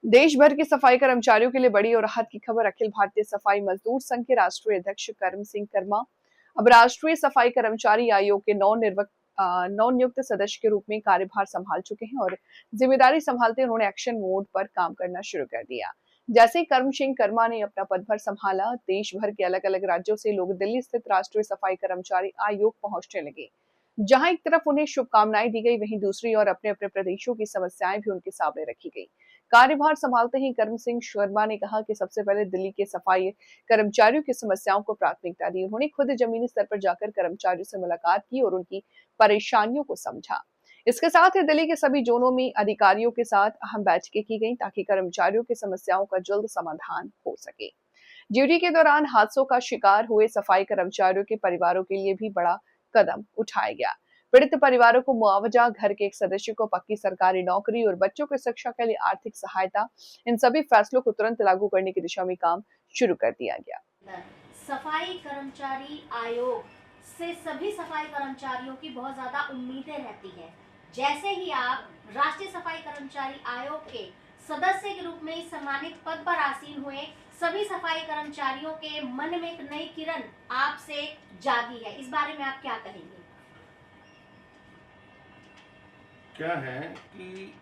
देश भर के सफाई कर्मचारियों के लिए बड़ी और राहत की खबर। अखिल भारतीय सफाई मजदूर संघ के राष्ट्रीय अध्यक्ष करम सिंह कर्मा अब राष्ट्रीय सफाई कर्मचारी आयोग के नवनियुक्त सदस्य के रूप में कार्यभार संभाल चुके हैं और जिम्मेदारी संभालते उन्होंने एक्शन मोड पर काम करना शुरू कर दिया। जैसे ही करम सिंह कर्मा ने अपना पदभार संभाला, देश भर के अलग अलग राज्यों से लोग दिल्ली स्थित राष्ट्रीय सफाई कर्मचारी आयोग पहुंचने लगे, जहां एक तरफ उन्हें शुभकामनाएं दी गई, वहीं दूसरी ओर अपने अपने प्रदेशों की समस्याएं भी उनके सामने रखी गई। कार्यभार संभालते ही करम सिंह शर्मा ने कहा कि सबसे पहले दिल्ली के सफाई कर्मचारियों की समस्याओं को प्राथमिकता दी। उन्होंने खुद जमीनी स्तर पर जाकर कर्मचारियों से मुलाकात की और उनकी परेशानियों को समझा। इसके साथ ही दिल्ली के सभी जोनों में अधिकारियों के साथ अहम बैठकें की गईं ताकि कर्मचारियों की समस्याओं का जल्द समाधान हो सके। ड्यूटी के दौरान हादसों का शिकार हुए सफाई कर्मचारियों के परिवारों के लिए भी बड़ा कदम उठाया गया। पीड़ित परिवारों को मुआवजा, घर के एक सदस्य को पक्की सरकारी नौकरी और बच्चों की शिक्षा के लिए आर्थिक सहायता, इन सभी फैसलों को तुरंत लागू करने की दिशा में काम शुरू कर दिया गया। सफाई कर्मचारी आयोग से सभी सफाई कर्मचारियों की बहुत ज्यादा उम्मीदें रहती है। जैसे ही आप राष्ट्रीय सफाई कर्मचारी आयोग के सदस्य के रूप में इस सम्मानित पद पर आसीन हुए, सभी सफाई कर्मचारियों के मन में एक नई किरण आपसे जागी है। इस बारे में आप क्या कहेंगे? क्या है कि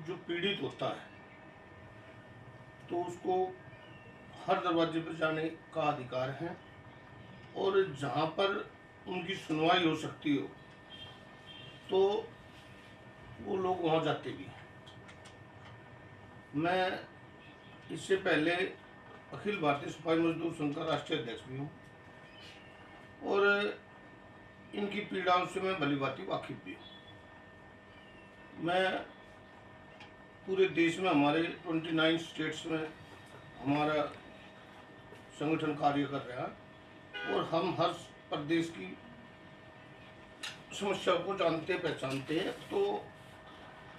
जो पीड़ित होता है तो उसको हर दरवाजे पर जाने का अधिकार है और जहाँ पर उनकी सुनवाई हो सकती हो तो वो लोग वहाँ जाते भी हैं। मैं इससे पहले अखिल भारतीय सफाई मजदूर संघ का राष्ट्रीय अध्यक्ष भी हूँ और इनकी पीड़ाओं से मैं भली भांति वाकिफ भी हूँ। मैं पूरे देश में हमारे 29 स्टेट्स में हमारा संगठन कार्य कर रहा है और हम हर प्रदेश की समस्या को जानते पहचानते हैं, तो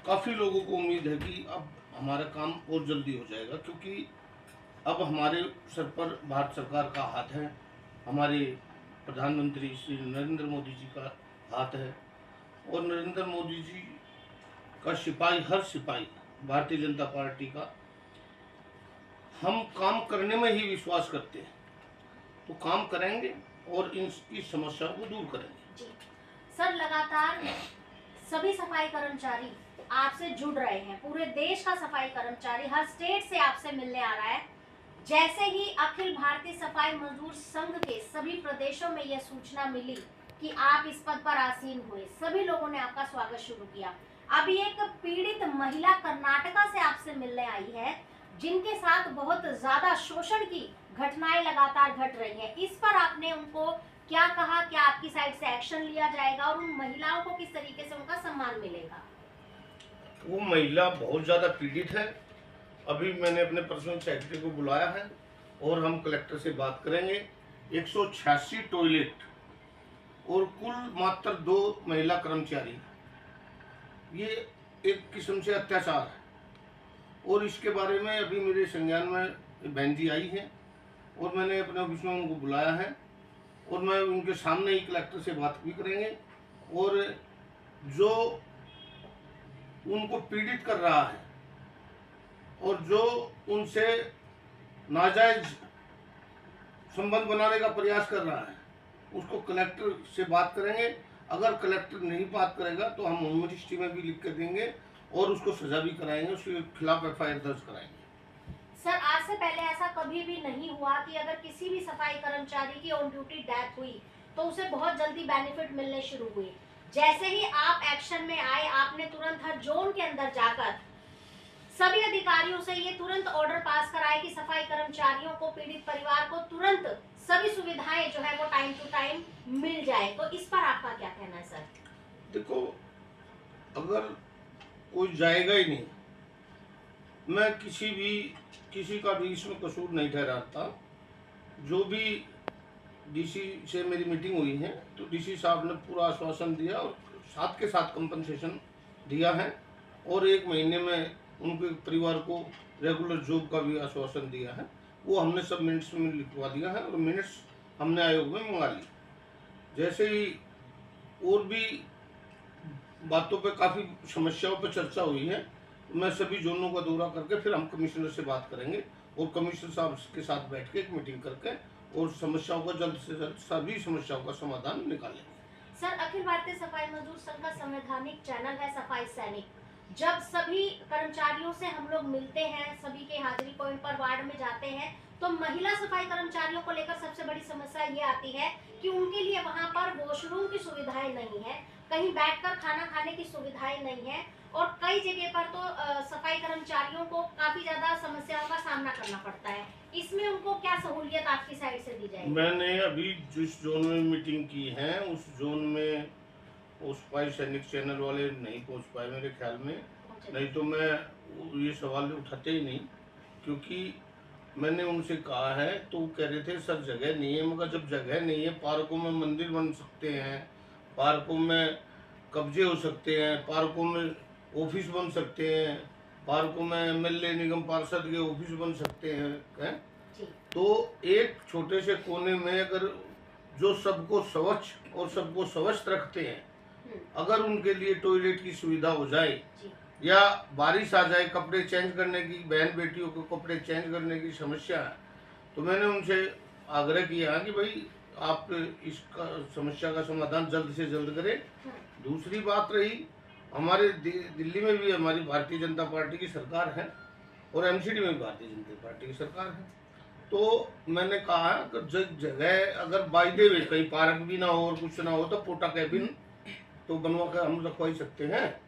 काफ़ी लोगों को उम्मीद है कि अब हमारा काम और जल्दी हो जाएगा, क्योंकि अब हमारे सर पर भारत सरकार का हाथ है, हमारे प्रधानमंत्री श्री नरेंद्र मोदी जी का हाथ है और नरेंद्र मोदी जी का सिपाही, हर सिपाही भारतीय जनता पार्टी का, हम काम करने में ही विश्वास करते हैं, तो काम करेंगे और इस समस्या को दूर करेंगे। जी सर, लगातार सभी सफाई कर्मचारी आपसे जुड़ रहे हैं। पूरे देश का सफाई कर्मचारी हर स्टेट से आपसे मिलने आ रहा है। जैसे ही अखिल भारतीय सफाई मजदूर संघ के सभी प्रदेशों में यह सूचना मिली कि आप इस पद पर आसीन हुए, सभी लोगों ने आपका स्वागत शुरू किया। अभी एक पीड़ित महिला कर्नाटका से आपसे मिलने आई है, जिनके साथ बहुत ज्यादा शोषण की घटनाएं लगातार घट रही हैं। इस पर आपने उनको क्या कहा? क्या आपकी साइड से एक्शन लिया जाएगा और उन महिलाओं को किस तरीके से उनका सम्मान मिलेगा? वो महिला बहुत ज़्यादा पीड़ित है। अभी मैंने अपने पर्सनल सेक्रेटरी को बुलाया है और हम कलेक्टर से बात करेंगे। 186 टॉयलेट और कुल मात्र 2 महिला कर्मचारी, ये एक किस्म से अत्याचार है और इसके बारे में अभी मेरे संज्ञान में बहन जी आई है और मैंने अपने ऑफिस में उनको बुलाया है और मैं उनके सामने ही कलेक्टर से बात भी करेंगे और जो उनको पीड़ित कर रहा है और जो उनसे नाजायज संबंध बनाने का प्रयास कर रहा है, उसको कलेक्टर से बात करेंगे। अगर कलेक्टर नहीं बात करेगा तो हम मिनिस्ट्री में भी लिख कर देंगे और उसको सजा भी कराएंगे, उसके खिलाफ एफआईआर दर्ज कराएंगे। सर, आज से पहले ऐसा कभी भी नहीं हुआ कि अगर किसी भी सफाई कर्मचारी की ऑन ड्यूटी डेथ हुई तो उसे बहुत जल्दी बेनिफिट मिलने शुरू हुए। जैसे ही आप एक्शन में आए, आपने तुरंत हर जोन के अंदर जाकर सभी अधिकारियों से ये तुरंत ऑर्डर पास कराए कि सफाई कर्मचारियों को, पीड़ित परिवार को तुरंत सभी सुविधाएं जो है वो टाइम टू टाइम मिल जाए। तो इस पर आपका क्या कहना है सर? देखो, अगर कोई जाएगा ही नहीं, मैं किसी का भी इसमें कसूर नहीं ठहराता। जो भी डीसी से मेरी मीटिंग हुई है तो डीसी साहब ने पूरा आश्वासन दिया और साथ के साथ कंपनसेशन दिया है और 1 महीने में उनके परिवार को रेगुलर जॉब का भी आश्वासन दिया है। वो हमने सब मिनट्स में लिखवा दिया है और मिनट्स हमने आयोग में मंगा ली। जैसे ही और भी बातों पे, काफ़ी समस्याओं पे चर्चा हुई है, मैं सभी जोनों का दौरा करके फिर हम कमिश्नर से बात करेंगे और कमिश्नर साहब के साथ बैठ के एक मीटिंग करके और समस्याओं का जल्द से जल्द सभी समस्याओं का समाधान निकालेंगे। सर, अखिल भारतीय सफाई मजदूर संघ का संवैधानिक चैनल है सफाई सैनिक। जब सभी कर्मचारियों से हम लोग मिलते हैं, सभी के हाजिरी पॉइंट पर वार्ड में जाते हैं, तो महिला सफाई कर्मचारियों को लेकर सबसे बड़ी समस्या ये आती है कि उनके लिए वहां पर वॉशरूम की सुविधाएं नहीं है, कहीं बैठकर खाना खाने की सुविधाएं नहीं है, और कई जगह पर तो सफाई कर्मचारियों को काफी ज्यादा समस्याओं का सामना करना पड़ता है। इसमें उनको क्या सहूलियत आपकी साइड से दी जाएगी? मैंने अभी जिस जोन में मीटिंग की है उस जोन में उस सफाई सैनिक चैनल वाले नहीं पहुंच पाए मेरे ख्याल में, नहीं तो मैं ये सवाल उठाते ही नहीं, क्योंकि मैंने उनसे कहा है तो वो कह रहे थे सर जगह नहीं है। मगर जब जगह नहीं है, पार्कों में मंदिर बन सकते हैं, पार्कों में कब्जे हो सकते हैं, पार्कों में ऑफिस बन सकते हैं, पार्कों में एमएलए निगम पार्षद के ऑफिस बन सकते हैं। जी। तो एक छोटे से कोने में अगर जो सबको स्वच्छ और सबको स्वस्थ रखते हैं, अगर उनके लिए टॉयलेट की सुविधा हो जाए जी। या बारिश आ जाए, कपड़े चेंज करने की, बहन बेटियों को कपड़े चेंज करने की समस्या है, तो मैंने उनसे आग्रह किया कि भाई आप इसका समस्या का समाधान जल्द से जल्द करें। दूसरी बात रही, हमारे दिल्ली में भी हमारी भारतीय जनता पार्टी की सरकार है और एमसीडी में भी भारतीय जनता पार्टी की सरकार है। तो मैंने कहा कि जगह अगर बाय द वे कहीं पार्क भी ना हो और कुछ ना हो तो पोटा कैबिन तो बनवा कर हम रखवा ही सकते हैं,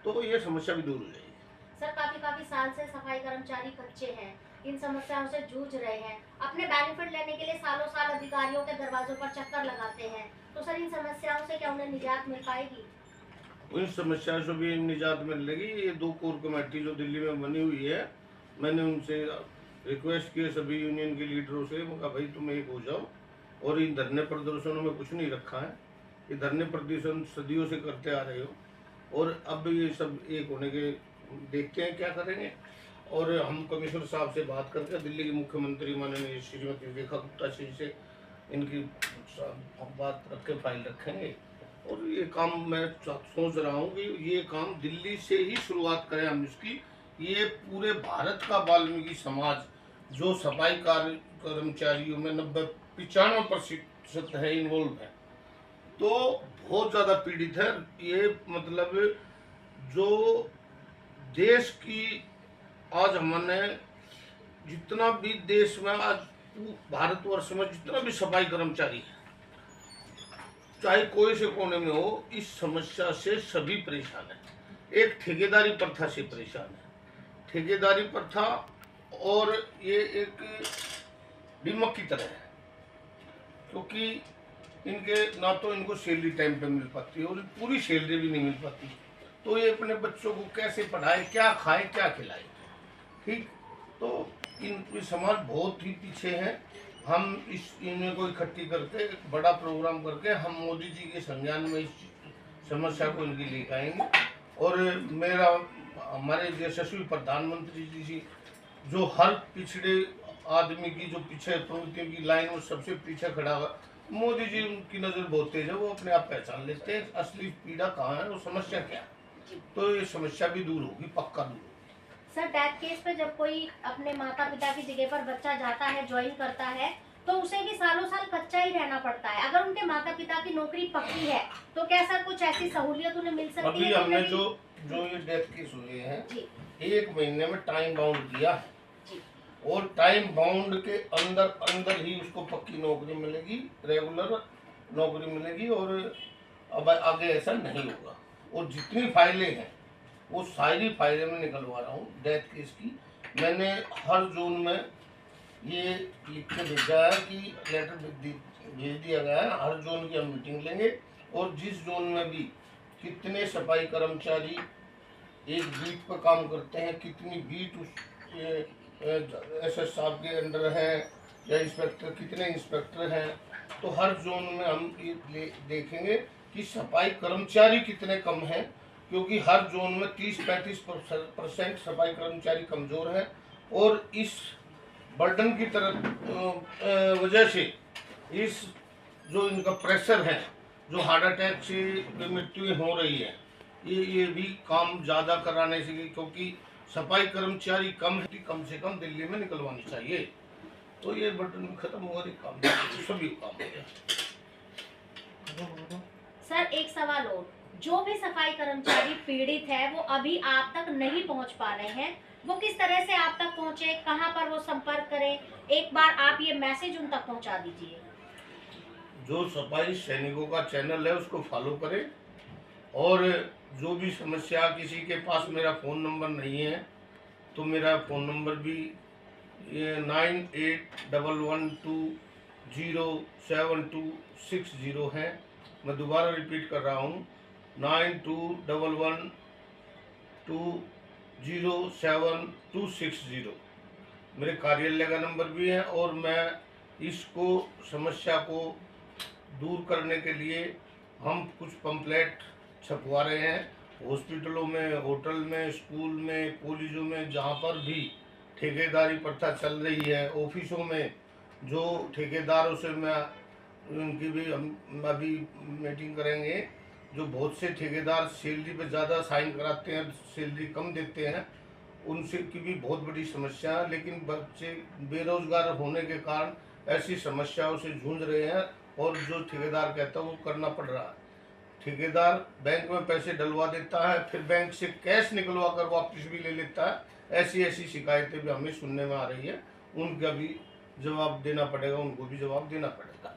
तो ये समस्या भी दूर हो जाएगी। सर, काफी साल से सफाई कर्मचारी कच्चे हैं, इन समस्याओं से जूझ रहे हैं, अपने बेनिफिट लेने के लिए सालों साल अधिकारियों के दरवाजों पर चक्कर लगाते हैं, तो सर इन समस्याओं से क्या उन्हें निजात मिल पाएगी? इन समस्याओं से भी निजात मिलेगी। ये 2 कोर कमेटी जो दिल्ली में बनी हुई है, मैंने उनसे रिक्वेस्ट किए सभी यूनियन के लीडरों से, मैं कहा भाई तुम एक हो जाओ, और इन धरने प्रदर्शनों में कुछ नहीं रखा है, ये धरने प्रदर्शन सदियों से करते आ रहे हो, और अब ये सब एक होने के देखते हैं क्या करेंगे। और हम कमिश्नर साहब से बात करके दिल्ली के मुख्यमंत्री माननीय श्रीमती रेखा गुप्ता जी से इनकी बात रख के फाइल रखेंगे, और ये काम मैं सोच रहा हूँ कि ये काम दिल्ली से ही शुरुआत करें हम इसकी। ये पूरे भारत का वाल्मीकि समाज जो सफाई कर्मचारियों में 95% है, इन्वॉल्व है, तो बहुत ज़्यादा पीड़ित है। ये मतलब जो देश की आज हमने जितना भी देश में आज भारतवर्ष में जितना भी सफाई कर्मचारी है, चाहे कोई से कोने में हो, इस समस्या से सभी परेशान है। एक ठेकेदारी प्रथा से परेशान है, ठेकेदारी प्रथा, और ये एक दिमक की तरह है, क्योंकि इनके ना तो इनको सैलरी टाइम पे मिल पाती है और पूरी सैलरी भी नहीं मिल पाती, तो ये अपने बच्चों को कैसे पढ़ाए, क्या खाए, क्या खिलाए। ठीक, तो इन समाज बहुत ही पीछे है। हम इन्हें को इकट्ठी करके एक बड़ा प्रोग्राम करके हम मोदी जी के संज्ञान में इस समस्या को इनकी लेकर आएंगे। और मेरा हमारे यशस्वी प्रधानमंत्री जी जो हर पिछड़े आदमी की जो पीछे प्रवृत्तियों की लाइन में सबसे पीछे खड़ा हुआ, मोदी जी उनकी नज़र बहुत तेज है, वो अपने आप पहचान लेते हैं असली पीड़ा कहाँ है और समस्या क्या है, तो ये समस्या भी दूर होगी, पक्का दूर होगी। सर, डेथ केस पे जब कोई अपने माता पिता की जगह पर बच्चा जाता है, ज्वाइन करता है, तो उसे भी सालों साल कच्चा ही रहना पड़ता है। अगर उनके माता पिता की नौकरी पक्की है तो क्या सर कुछ ऐसी सहूलियत उन्हें मिल सकती अभी है? हमने जो ये डेथ केस हुए हैं 1 महीने में टाइम बाउंड किया है, और टाइम बाउंड के अंदर ही उसको पक्की नौकरी मिलेगी, रेगुलर नौकरी मिलेगी, और अब आगे ऐसा नहीं होगा। और जितनी फाइलें हैं वो सारी फाइलें मैं निकलवा रहा हूँ डेथ केस की। मैंने हर जोन में ये लिख के भेजा है कि लेटर भेज दिया गया है, हर जोन की हम मीटिंग लेंगे, और जिस जोन में भी कितने सफाई कर्मचारी एक बीट पर काम करते हैं, कितनी बीट उस एसएस साहब के अंडर है, या इंस्पेक्टर कितने इंस्पेक्टर हैं, तो हर जोन में हम ये देखेंगे कि सफाई कर्मचारी कितने कम हैं, क्योंकि हर जोन में 30-35% सफाई कर्मचारी कमज़ोर हैं, और इस बर्डन की तरफ वजह से इस जो इनका प्रेशर है, जो हार्ट अटैक से मृत्यु हो रही है, ये भी काम ज़्यादा कराने से, क्योंकि सफाई कर्मचारी कम है, कम से कम दिल्ली में निकलवानी चाहिए। तो ये बटन खत्म हुआ, ये काम सभी काम हो गया। सर एक सवाल और, जो भी सफाई कर्मचारी पीड़ित है वो अभी आप तक नहीं पहुंच पा रहे हैं, वो किस तरह से आप तक पहुंचे, कहां पर वो संपर्क करें, एक बार आप ये मैसेज उन तक पहुंचा दीजिए। जो सफाई सैनिकों का चैनल है उसको फॉलो करें, और जो भी समस्या, किसी के पास मेरा फ़ोन नंबर नहीं है तो मेरा फ़ोन नंबर भी 9811207260 है। मैं दोबारा रिपीट कर रहा हूँ, 9211207260 मेरे कार्यालय का नंबर भी है। और मैं इसको समस्या को दूर करने के लिए हम कुछ पंपलेट छपवा रहे हैं, हॉस्पिटलों में, होटल में, स्कूल में, कॉलेजों में, जहाँ पर भी ठेकेदारी प्रथा चल रही है, ऑफिसों में जो ठेकेदारों से मैं उनकी भी हम अभी मीटिंग करेंगे। जो बहुत से ठेकेदार सैलरी पे ज़्यादा साइन कराते हैं, सैलरी कम देते हैं, उनसे की भी बहुत बड़ी समस्या है। लेकिन बच्चे बेरोजगार होने के कारण ऐसी समस्याओं से जूझ रहे हैं, और जो ठेकेदार कहता है वो करना पड़ रहा है। ठेकेदार बैंक में पैसे डलवा देता है, फिर बैंक से कैश निकलवा कर वापस भी ले लेता है। ऐसी ऐसी शिकायतें भी हमें सुनने में आ रही है, उनका भी जवाब देना पड़ेगा, उनको भी जवाब देना पड़ेगा।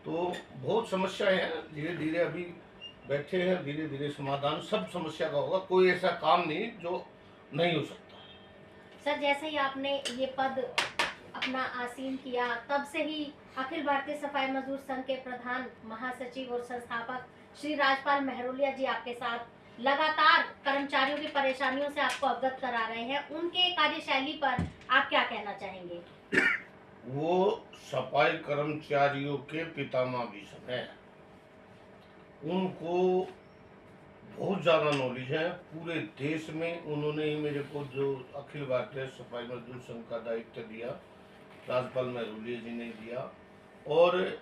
तो बहुत समस्याएं हैं, धीरे धीरे अभी बैठे हैं, धीरे धीरे समाधान सब समस्या का होगा। कोई ऐसा काम नहीं जो नहीं हो सकता। सर जैसे ही आपने ये पद अपना आसीन किया, तब से ही अखिल भारतीय सफाई मजदूर संघ के प्रधान, महासचिव और संस्थापक श्री राजपाल महरोलिया जी आपके साथ लगातार कर्मचारियों की परेशानियों से आपको अवगत करा रहे हैं। उनके कार्यशैली पर आप क्या कहना चाहेंगे? वो सफाई कर्मचारियों के पितामह भी हैं, उनको बहुत ज़्यादा नॉलेज है पूरे देश में। उन्होंने ही मेरे को जो अखिल भारतीय सफाई मजदूर संघ का दायित्व दिया, राजपाल महरोलिया जी ने दिया, और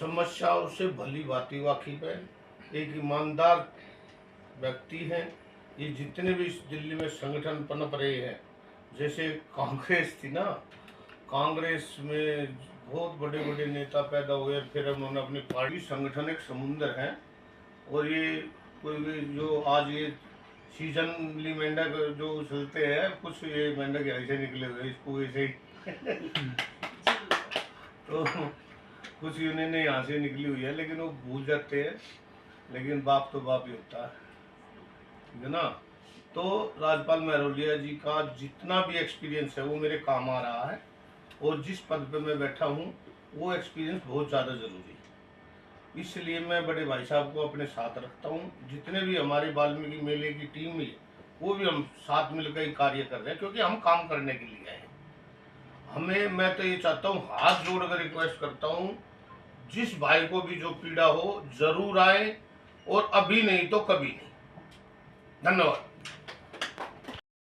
समस्याओं से भली भांति वाकिफ है, एक ईमानदार व्यक्ति हैं। ये जितने भी इस दिल्ली में संगठन पनप रहे हैं, जैसे कांग्रेस थी ना, कांग्रेस में बहुत बड़े बड़े नेता पैदा हुए, फिर उन्होंने अपनी पार्टी, संगठन एक समुंदर है। और ये कोई भी जो आज ये सीजनली मेंढक जो चलते हैं, कुछ ये मेंढक ऐसे निकले हुए, इसको ऐसे ही तो कुछ यूनियन यहाँ से निकली हुई है, लेकिन वो भूल जाते हैं। लेकिन बाप तो बाप ही होता है ना। तो राजपाल महरोलिया जी का जितना भी एक्सपीरियंस है वो मेरे काम आ रहा है, और जिस पद पे मैं बैठा हूँ वो एक्सपीरियंस बहुत ज़्यादा ज़रूरी है। इसलिए मैं बड़े भाई साहब को अपने साथ रखता हूँ। जितने भी हमारे वाल्मीकि मेले की टीम है, वो भी हम साथ मिलकर ही कार्य कर रहे हैं, क्योंकि हम काम करने के लिए आए हैं। मैं तो ये चाहता हूँ, हाथ जोड़कर रिक्वेस्ट करता हूँ, जिस भाई को भी जो पीड़ा हो जरूर आए, और अभी नहीं तो कभी नहीं। धन्यवाद।